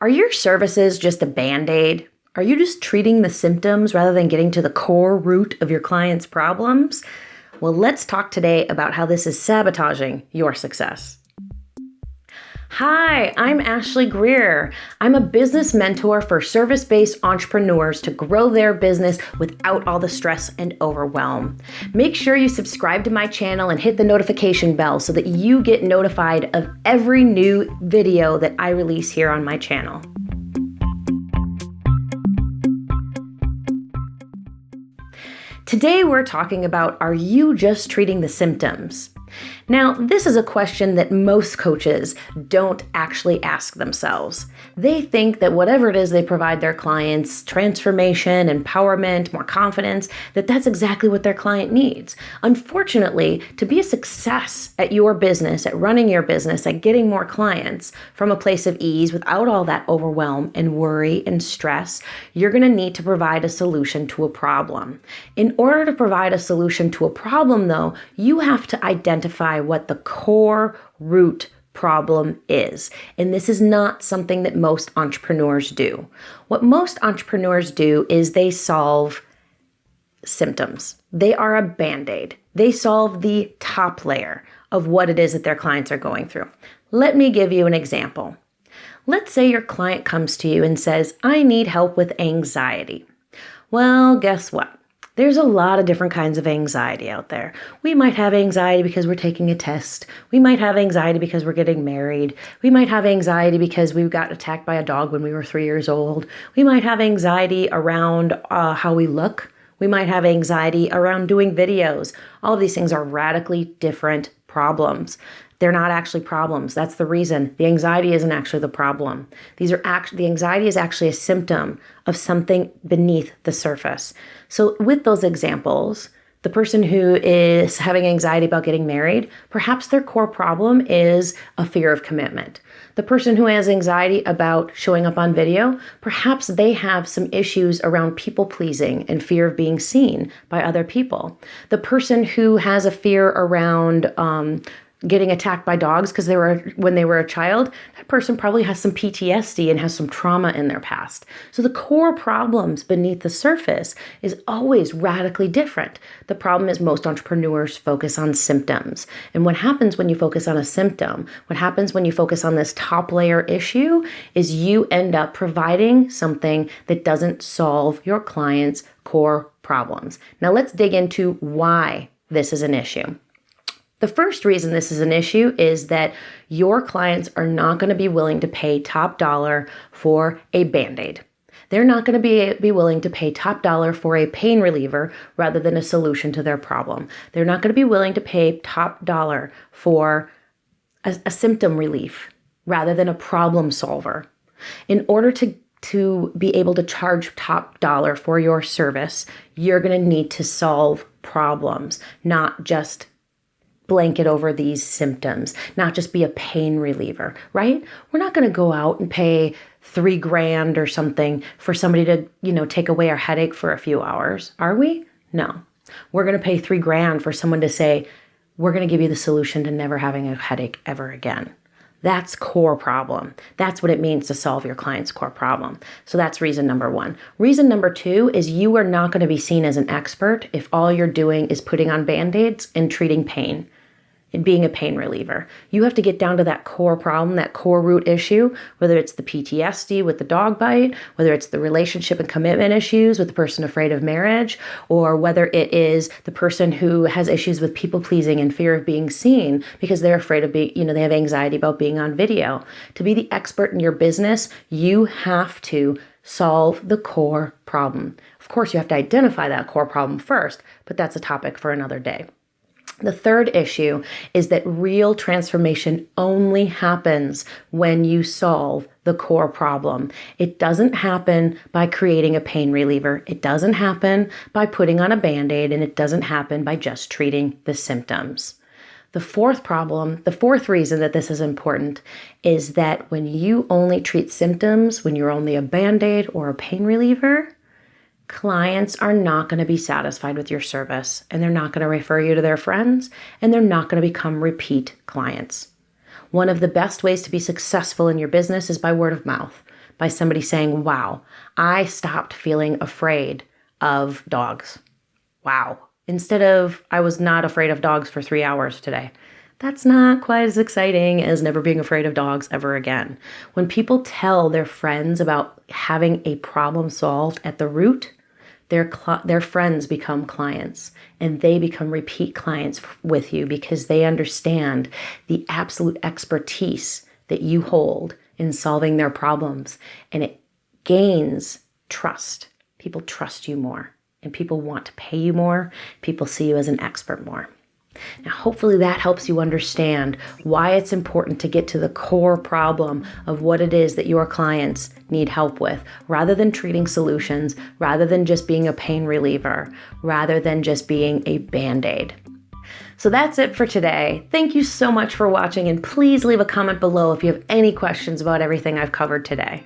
Are your services just a band-aid? Are you just treating the symptoms rather than getting to the core root of your client's problems? Well, let's talk today about how this is sabotaging your success. Hi, I'm Ashley Greer. I'm a business mentor for service-based entrepreneurs to grow their business without all the stress and overwhelm. Make sure you subscribe to my channel and hit the notification bell so that you get notified of every new video that I release here on my channel. Today we're talking about, are you just treating the symptoms? Now, this is a question that most coaches don't actually ask themselves. They think that whatever it is they provide their clients, transformation, empowerment, more confidence, that's exactly what their client needs. Unfortunately, to be a success at your business, at running your business, at getting more clients from a place of ease without all that overwhelm and worry and stress, you're going to need to provide a solution to a problem. In order to provide a solution to a problem, though, you have to identify what the core root problem is. And this is not something that most entrepreneurs do. What most entrepreneurs do is they solve symptoms. They are a band-aid. They solve the top layer of what it is that their clients are going through. Let me give you an example. Let's say your client comes to you and says, I need help with anxiety. Well, guess what? There's a lot of different kinds of anxiety out there. We might have anxiety because we're taking a test. We might have anxiety because we're getting married. We might have anxiety because we got attacked by a dog when we were 3 years old. We might have anxiety around how we look. We might have anxiety around doing videos. All of these things are radically different problems. They're not actually problems. That's the reason. The anxiety isn't actually the problem. The anxiety is actually a symptom of something beneath the surface. So with those examples, the person who is having anxiety about getting married, perhaps their core problem is a fear of commitment. The person who has anxiety about showing up on video, perhaps they have some issues around people pleasing and fear of being seen by other people. The person who has a fear around getting attacked by dogs when they were a child, that person probably has some PTSD and has some trauma in their past. So the core problems beneath the surface is always radically different. The problem is most entrepreneurs focus on symptoms. And what happens when you focus on a symptom, what happens when you focus on this top layer issue is you end up providing something that doesn't solve your client's core problems. Now let's dig into why this is an issue. The first reason this is an issue is that your clients are not going to be willing to pay top dollar for a Band-Aid. They're not going to be willing to pay top dollar for a pain reliever rather than a solution to their problem. They're not going to be willing to pay top dollar for a symptom relief rather than a problem solver. In order to be able to charge top dollar for your service, you're going to need to solve problems, not just blanket over these symptoms, not just be a pain reliever, right? We're not going to go out and pay $3,000 or something for somebody to, take away our headache for a few hours, are we? No. We're going to pay $3,000 for someone to say, we're going to give you the solution to never having a headache ever again. That's core problem. That's what it means to solve your client's core problem. So that's reason number one. Reason number two is you are not going to be seen as an expert if all you're doing is putting on Band-Aids and treating pain and being a pain reliever. You have to get down to that core problem, that core root issue, whether it's the PTSD with the dog bite, whether it's the relationship and commitment issues with the person afraid of marriage, or whether it is the person who has issues with people pleasing and fear of being seen because they're afraid of being, they have anxiety about being on video. To be the expert in your business, you have to solve the core problem. Of course, you have to identify that core problem first, but that's a topic for another day. The third issue is that real transformation only happens when you solve the core problem. It doesn't happen by creating a pain reliever. It doesn't happen by putting on a Band-Aid, and it doesn't happen by just treating the symptoms. The fourth reason that this is important is that when you only treat symptoms, when you're only a Band-Aid or a pain reliever, clients are not going to be satisfied with your service, and they're not going to refer you to their friends, and they're not going to become repeat clients. One of the best ways to be successful in your business is by word of mouth. by somebody saying, wow, I stopped feeling afraid of dogs. Wow. Instead of, I was not afraid of dogs for 3 hours today. That's not quite as exciting as never being afraid of dogs ever again. When people tell their friends about having a problem solved at the root, their friends become clients, and they become repeat clients with you because they understand the absolute expertise that you hold in solving their problems, and it gains trust. People trust you more, and people want to pay you more. People see you as an expert more. Now, hopefully that helps you understand why it's important to get to the core problem of what it is that your clients need help with, rather than treating solutions, rather than just being a pain reliever, rather than just being a Band-Aid. So that's it for today. Thank you so much for watching, and please leave a comment below if you have any questions about everything I've covered today.